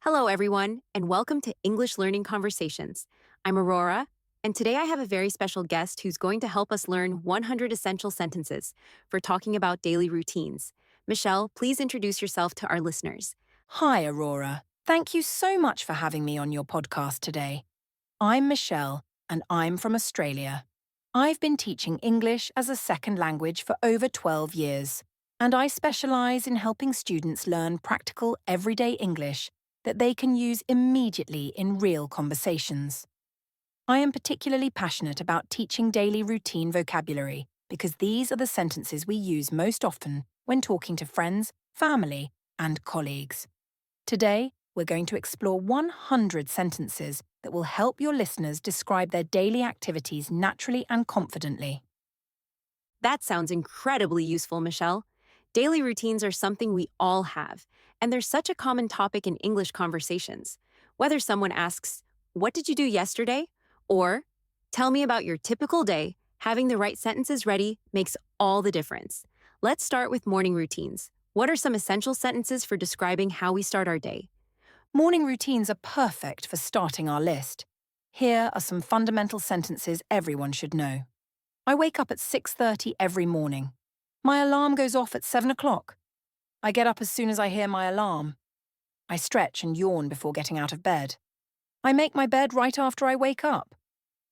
Hello, everyone, and welcome to English Learning Conversations. I'm Aurora, and today I have a very special guest who's going to help us learn 100 essential sentences for talking about daily routines. Michelle, please introduce yourself to our listeners. Hi, Aurora. Thank you so much for having me on your podcast today. I'm Michelle, and I'm from Australia. I've been teaching English as a second language for over 12 years, and I specialise in helping students learn practical, everyday English that they can use immediately in real conversations. I am particularly passionate about teaching daily routine vocabulary because these are the sentences we use most often when talking to friends, family, and colleagues. Today, we're going to explore 100 sentences that will help your listeners describe their daily activities naturally and confidently. That sounds incredibly useful, Michelle. Daily routines are something we all have, and they're such a common topic in English conversations. Whether someone asks, "What did you do yesterday?" or "Tell me about your typical day," having the right sentences ready makes all the difference. Let's start with morning routines. What are some essential sentences for describing how we start our day? Morning routines are perfect for starting our list. Here are some fundamental sentences everyone should know. I wake up at 6:30 every morning. My alarm goes off at 7 o'clock. I get up as soon as I hear my alarm. I stretch and yawn before getting out of bed. I make my bed right after I wake up.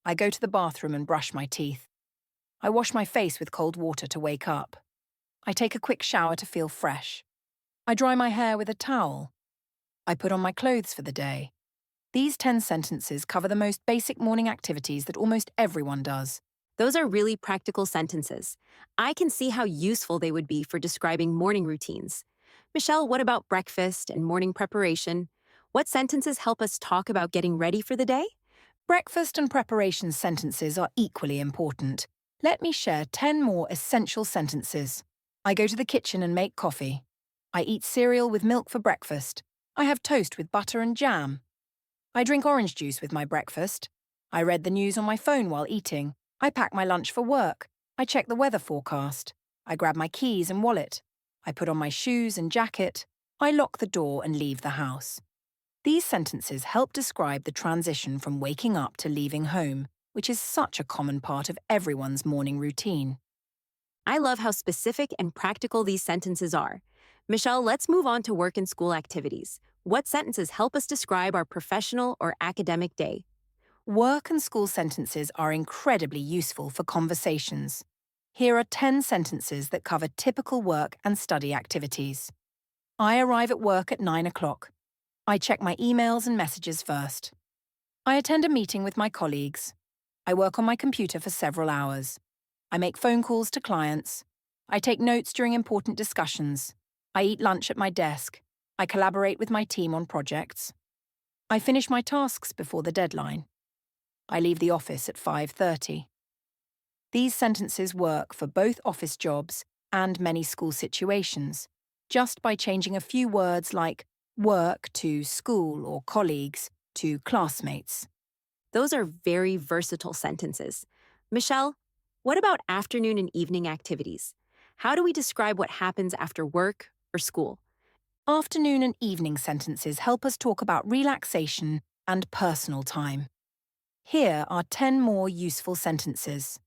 I go to the bathroom and brush my teeth. I wash my face with cold water to wake up. I take a quick shower to feel fresh. I dry my hair with a towel. I put on my clothes for the day. These 10 sentences cover the most basic morning activities that almost everyone does. Those are really practical sentences. I can see how useful they would be for describing morning routines. Michelle, what about breakfast and morning preparation? What sentences help us talk about getting ready for the day? Breakfast and preparation sentences are equally important. Let me share 10 more essential sentences. I go to the kitchen and make coffee. I eat cereal with milk for breakfast. I have toast with butter and jam. I drink orange juice with my breakfast. I read the news on my phone while eating. I pack my lunch for work. I check the weather forecast. I grab my keys and wallet. I put on my shoes and jacket. I lock the door and leave the house. These sentences help describe the transition from waking up to leaving home, which is such a common part of everyone's morning routine. I love how specific and practical these sentences are. Michelle, let's move on to work and school activities. What sentences help us describe our professional or academic day? Work and school sentences are incredibly useful for conversations. Here are 10 sentences that cover typical work and study activities. I arrive at work at 9 o'clock. I check my emails and messages first. I attend a meeting with my colleagues. I work on my computer for several hours. I make phone calls to clients. I take notes during important discussions. I eat lunch at my desk. I collaborate with my team on projects. I finish my tasks before the deadline. I leave the office at 5:30. These sentences work for both office jobs and many school situations, just by changing a few words like work to school or colleagues to classmates. Those are very versatile sentences. Michelle, what about afternoon and evening activities? How do we describe what happens after work or school? Afternoon and evening sentences help us talk about relaxation and personal time. Here are 10 more useful sentences.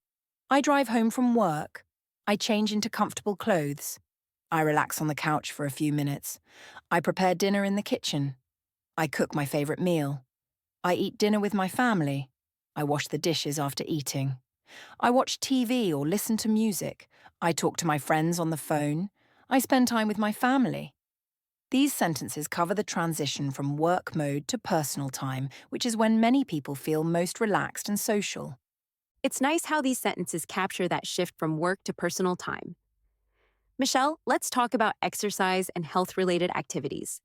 I drive home from work. I change into comfortable clothes. I relax on the couch for a few minutes. I prepare dinner in the kitchen. I cook my favourite meal. I eat dinner with my family. I wash the dishes after eating. I watch TV or listen to music. I talk to my friends on the phone. I spend time with my family. These sentences cover the transition from work mode to personal time, which is when many people feel most relaxed and social. It's nice how these sentences capture that shift from work to personal time. Michelle, let's talk about exercise and health-related activities.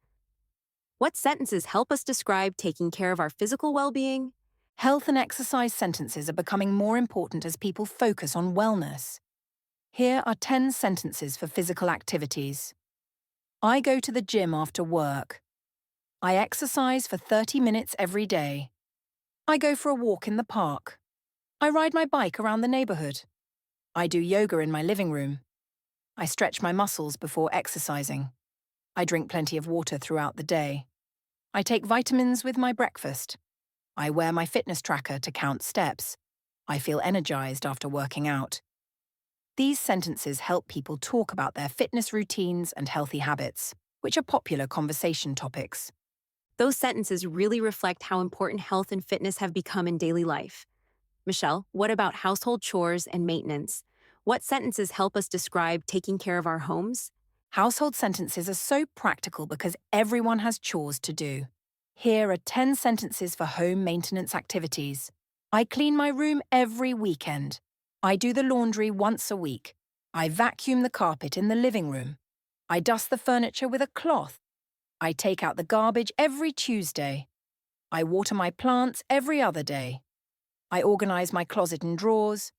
What sentences help us describe taking care of our physical well-being? Health and exercise sentences are becoming more important as people focus on wellness. Here are 10 sentences for physical activities. I go to the gym after work. I exercise for 30 minutes every day. I go for a walk in the park. I ride my bike around the neighborhood. I do yoga in my living room. I stretch my muscles before exercising. I drink plenty of water throughout the day. I take vitamins with my breakfast. I wear my fitness tracker to count steps. I feel energized after working out. These sentences help people talk about their fitness routines and healthy habits, which are popular conversation topics. Those sentences really reflect how important health and fitness have become in daily life. Michelle, what about household chores and maintenance? What sentences help us describe taking care of our homes? Household sentences are so practical because everyone has chores to do. Here are 10 sentences for home maintenance activities. I clean my room every weekend. I do the laundry once a week. I vacuum the carpet in the living room. I dust the furniture with a cloth. I take out the garbage every Tuesday. I water my plants every other day. I organize my closet and drawers.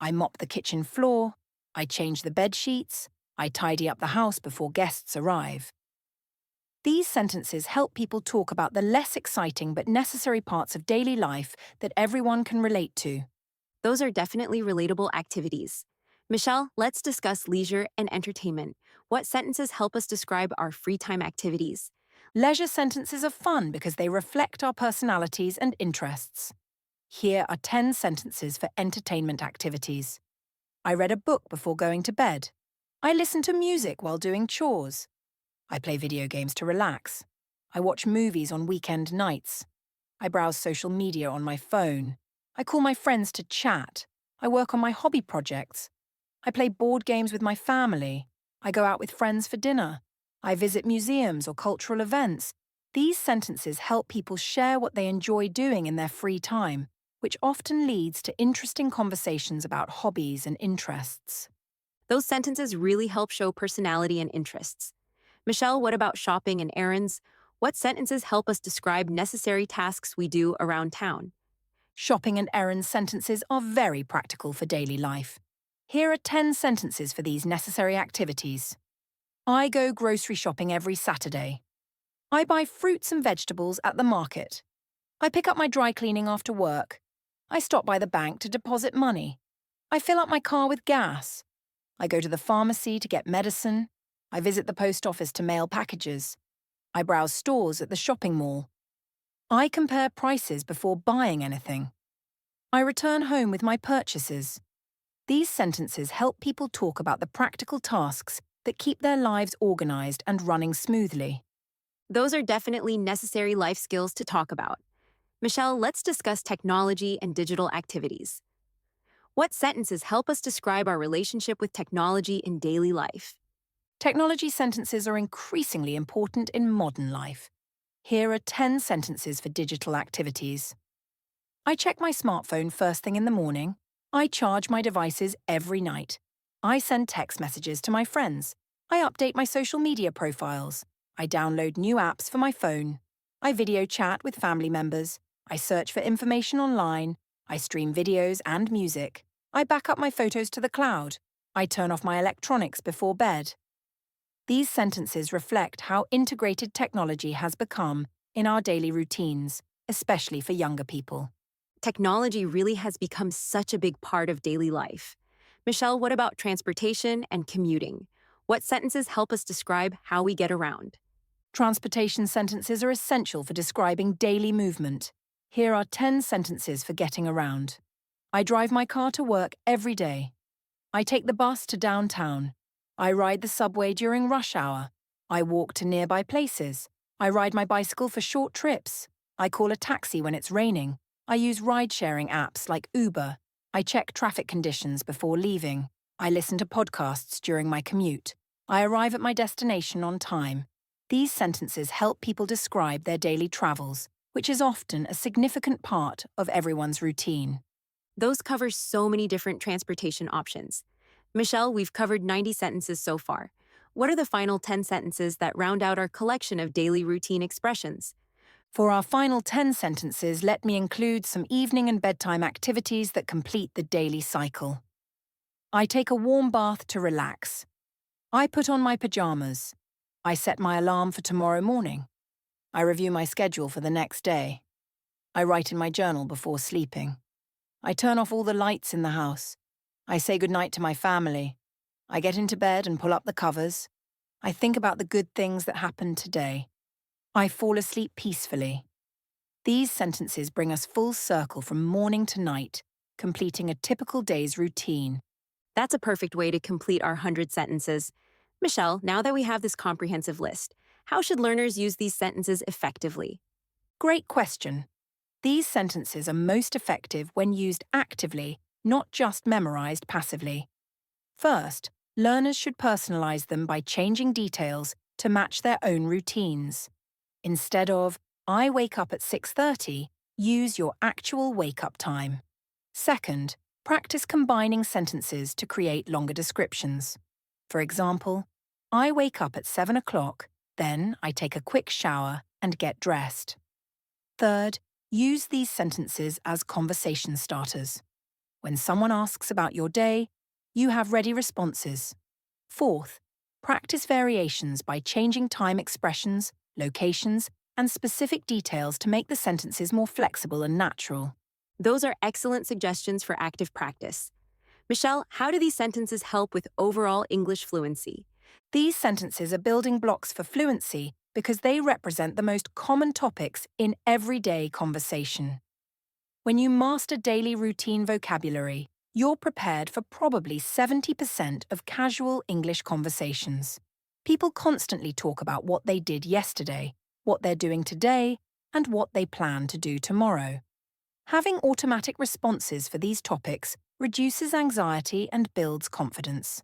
I mop the kitchen floor. I change the bed sheets. I tidy up the house before guests arrive. These sentences help people talk about the less exciting but necessary parts of daily life that everyone can relate to. Those are definitely relatable activities. Michelle, let's discuss leisure and entertainment. What sentences help us describe our free time activities? Leisure sentences are fun because they reflect our personalities and interests. Here are 10 sentences for entertainment activities. I read a book before going to bed. I listen to music while doing chores. I play video games to relax. I watch movies on weekend nights. I browse social media on my phone. I call my friends to chat. I work on my hobby projects. I play board games with my family. I go out with friends for dinner. I visit museums or cultural events. These sentences help people share what they enjoy doing in their free time, which often leads to interesting conversations about hobbies and interests. Those sentences really help show personality and interests. Michelle, what about shopping and errands? What sentences help us describe necessary tasks we do around town? Shopping and errands sentences are very practical for daily life. Here are 10 sentences for these necessary activities. I go grocery shopping every Saturday. I buy fruits and vegetables at the market. I pick up my dry cleaning after work. I stop by the bank to deposit money. I fill up my car with gas. I go to the pharmacy to get medicine. I visit the post office to mail packages. I browse stores at the shopping mall. I compare prices before buying anything. I return home with my purchases. These sentences help people talk about the practical tasks that keep their lives organized and running smoothly. Those are definitely necessary life skills to talk about. Michelle, let's discuss technology and digital activities. What sentences help us describe our relationship with technology in daily life? Technology sentences are increasingly important in modern life. Here are 10 sentences for digital activities. I check my smartphone first thing in the morning. I charge my devices every night. I send text messages to my friends. I update my social media profiles. I download new apps for my phone. I video chat with family members. I search for information online. I stream videos and music. I back up my photos to the cloud. I turn off my electronics before bed. These sentences reflect how integrated technology has become in our daily routines, especially for younger people. Technology really has become such a big part of daily life. Michelle, what about transportation and commuting? What sentences help us describe how we get around? Transportation sentences are essential for describing daily movement. Here are 10 sentences for getting around. I drive my car to work every day. I take the bus to downtown. I ride the subway during rush hour. I walk to nearby places. I ride my bicycle for short trips. I call a taxi when it's raining. I use ride-sharing apps like Uber. I check traffic conditions before leaving. I listen to podcasts during my commute. I arrive at my destination on time. These sentences help people describe their daily travels, which is often a significant part of everyone's routine. Those cover so many different transportation options. Michelle, we've covered 90 sentences so far. What are the final 10 sentences that round out our collection of daily routine expressions? For our final 10 sentences, let me include some evening and bedtime activities that complete the daily cycle. I take a warm bath to relax. I put on my pajamas. I set my alarm for tomorrow morning. I review my schedule for the next day. I write in my journal before sleeping. I turn off all the lights in the house. I say goodnight to my family. I get into bed and pull up the covers. I think about the good things that happened today. I fall asleep peacefully. These sentences bring us full circle from morning to night, completing a typical day's routine. That's a perfect way to complete our 100 sentences. Michelle, now that we have this comprehensive list, how should learners use these sentences effectively? Great question. These sentences are most effective when used actively, not just memorized passively. First, learners should personalize them by changing details to match their own routines. Instead of, I wake up at 6:30, use your actual wake-up time. Second, practice combining sentences to create longer descriptions. For example, I wake up at 7 o'clock, then I take a quick shower and get dressed. Third, use these sentences as conversation starters. When someone asks about your day, you have ready responses. Fourth, practice variations by changing time expressions, locations, and specific details to make the sentences more flexible and natural. Those are excellent suggestions for active practice. Michelle, how do these sentences help with overall English fluency? These sentences are building blocks for fluency because they represent the most common topics in everyday conversation. When you master daily routine vocabulary, you're prepared for probably 70% of casual English conversations. People constantly talk about what they did yesterday, what they're doing today, and what they plan to do tomorrow. Having automatic responses for these topics reduces anxiety and builds confidence.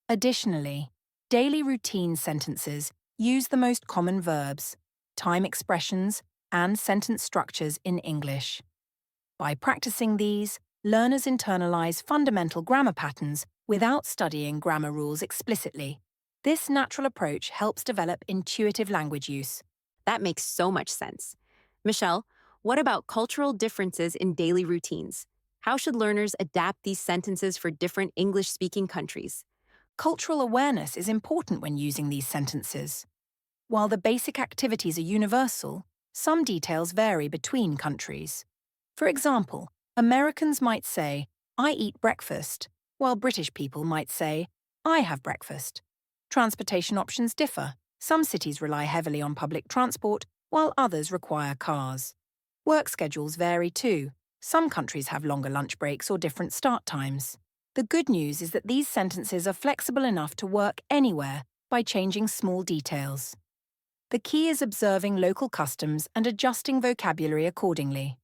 Additionally, daily routine sentences use the most common verbs, time expressions, and sentence structures in English. By practicing these, learners internalize fundamental grammar patterns without studying grammar rules explicitly. This natural approach helps develop intuitive language use. That makes so much sense. Michelle, what about cultural differences in daily routines? How should learners adapt these sentences for different English-speaking countries? Cultural awareness is important when using these sentences. While the basic activities are universal, some details vary between countries. For example, Americans might say, I eat breakfast, while British people might say, I have breakfast. Transportation options differ. Some cities rely heavily on public transport, while others require cars. Work schedules vary too. Some countries have longer lunch breaks or different start times. The good news is that these sentences are flexible enough to work anywhere by changing small details. The key is observing local customs and adjusting vocabulary accordingly.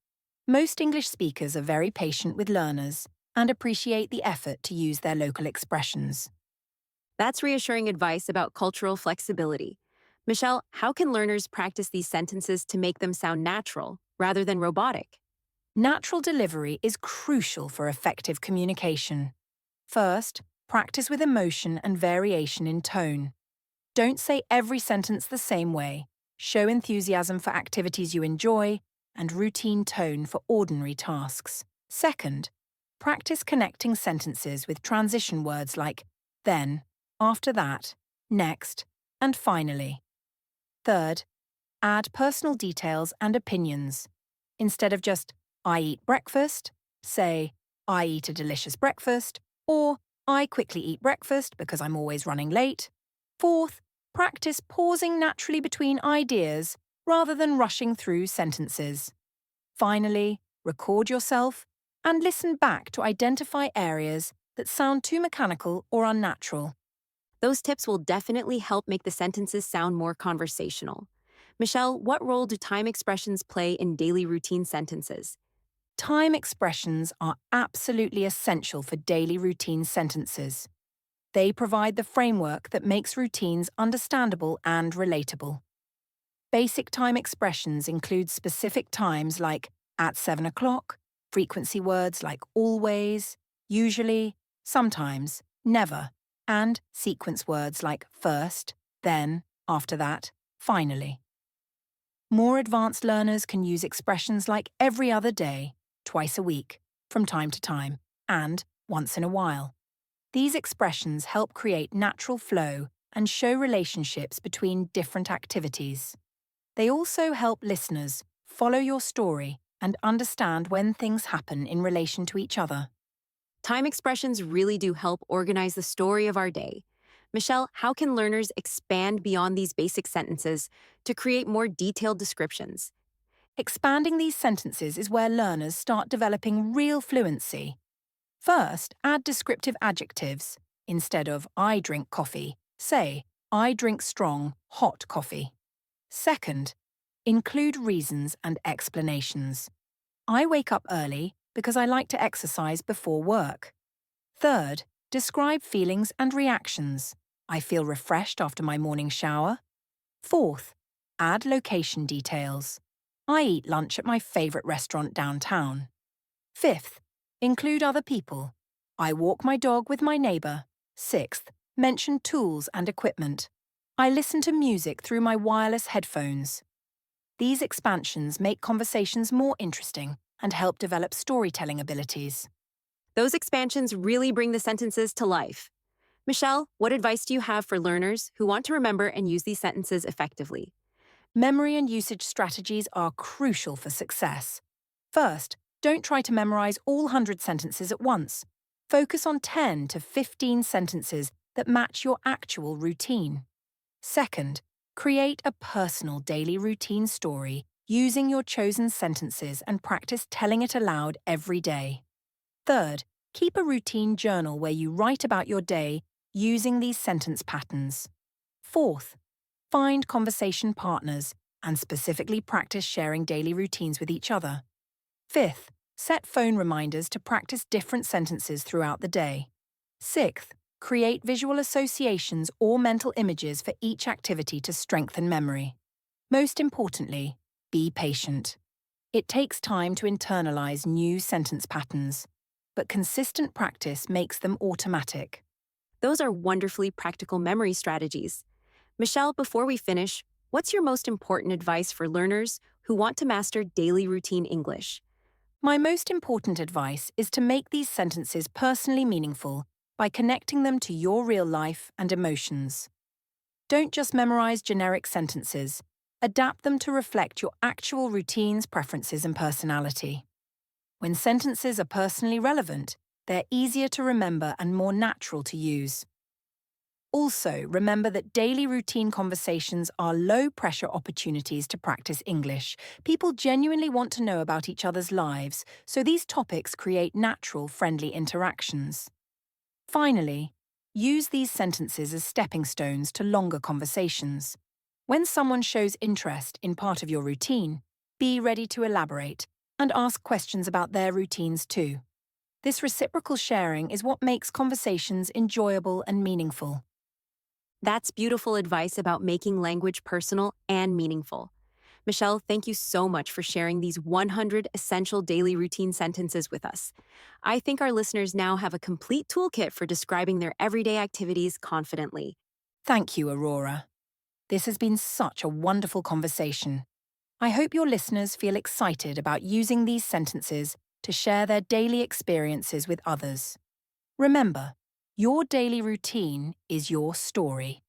Most English speakers are very patient with learners and appreciate the effort to use their local expressions. That's reassuring advice about cultural flexibility. Michelle, how can learners practice these sentences to make them sound natural rather than robotic? Natural delivery is crucial for effective communication. First, practice with emotion and variation in tone. Don't say every sentence the same way. Show enthusiasm for activities you enjoy and routine tone for ordinary tasks. Second, practice connecting sentences with transition words like then, after that, next, and finally. Third, add personal details and opinions. Instead of just, I eat breakfast, say, I eat a delicious breakfast, or I quickly eat breakfast because I'm always running late. Fourth, practice pausing naturally between ideas rather than rushing through sentences. Finally, record yourself and listen back to identify areas that sound too mechanical or unnatural. Those tips will definitely help make the sentences sound more conversational. Michelle, what role do time expressions play in daily routine sentences? Time expressions are absolutely essential for daily routine sentences. They provide the framework that makes routines understandable and relatable. Basic time expressions include specific times like at 7 o'clock, frequency words like always, usually, sometimes, never, and sequence words like first, then, after that, finally. More advanced learners can use expressions like every other day, twice a week, from time to time, and once in a while. These expressions help create natural flow and show relationships between different activities. They also help listeners follow your story and understand when things happen in relation to each other. Time expressions really do help organize the story of our day. Michelle, how can learners expand beyond these basic sentences to create more detailed descriptions? Expanding these sentences is where learners start developing real fluency. First, add descriptive adjectives. Instead of I drink coffee, say I drink strong, hot coffee. Second, include reasons and explanations. I wake up early because I like to exercise before work. Third, describe feelings and reactions. I feel refreshed after my morning shower. Fourth, add location details. I eat lunch at my favourite restaurant downtown. Fifth, include other people. I walk my dog with my neighbour. Sixth, mention tools and equipment. I listen to music through my wireless headphones. These expansions make conversations more interesting and help develop storytelling abilities. Those expansions really bring the sentences to life. Michelle, what advice do you have for learners who want to remember and use these sentences effectively? Memory and usage strategies are crucial for success. First, don't try to memorize all 100 sentences at once. Focus on 10 to 15 sentences that match your actual routine. Second, create a personal daily routine story using your chosen sentences and practice telling it aloud every day. Third, keep a routine journal where you write about your day using these sentence patterns. Fourth, find conversation partners and specifically practice sharing daily routines with each other. Fifth, set phone reminders to practice different sentences throughout the day. Sixth, create visual associations or mental images for each activity to strengthen memory. Most importantly, be patient. It takes time to internalize new sentence patterns, but consistent practice makes them automatic. Those are wonderfully practical memory strategies. Michelle, before we finish, what's your most important advice for learners who want to master daily routine English? My most important advice is to make these sentences personally meaningful by connecting them to your real life and emotions. Don't just memorize generic sentences. Adapt them to reflect your actual routines, preferences, and personality. When sentences are personally relevant, they're easier to remember and more natural to use. Also, remember that daily routine conversations are low-pressure opportunities to practice English. People genuinely want to know about each other's lives, so these topics create natural, friendly interactions. Finally, use these sentences as stepping stones to longer conversations. When someone shows interest in part of your routine, be ready to elaborate and ask questions about their routines too. This reciprocal sharing is what makes conversations enjoyable and meaningful. That's beautiful advice about making language personal and meaningful. Michelle, thank you so much for sharing these 100 essential daily routine sentences with us. I think our listeners now have a complete toolkit for describing their everyday activities confidently. Thank you, Aurora. This has been such a wonderful conversation. I hope your listeners feel excited about using these sentences to share their daily experiences with others. Remember, your daily routine is your story,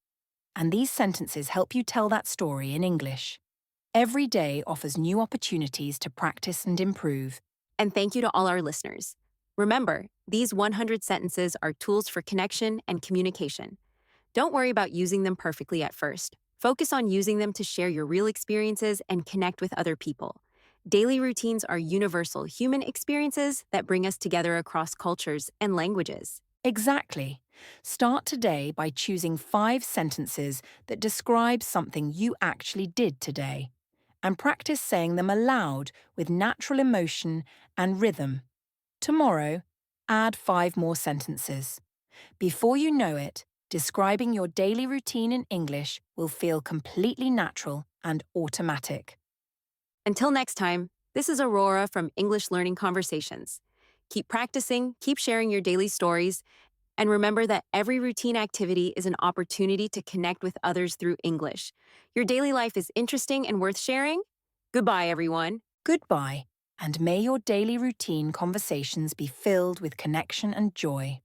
and these sentences help you tell that story in English. Every day offers new opportunities to practice and improve. And thank you to all our listeners. Remember, these 100 sentences are tools for connection and communication. Don't worry about using them perfectly at first. Focus on using them to share your real experiences and connect with other people. Daily routines are universal human experiences that bring us together across cultures and languages. Exactly. Start today by choosing 5 sentences that describe something you actually did today, and practice saying them aloud with natural emotion and rhythm. Tomorrow, add 5 more sentences. Before you know it, describing your daily routine in English will feel completely natural and automatic. Until next time, this is Aurora from English Learning Conversations. Keep practicing, keep sharing your daily stories, and remember that every routine activity is an opportunity to connect with others through English. Your daily life is interesting and worth sharing. Goodbye, everyone. Goodbye, and may your daily routine conversations be filled with connection and joy.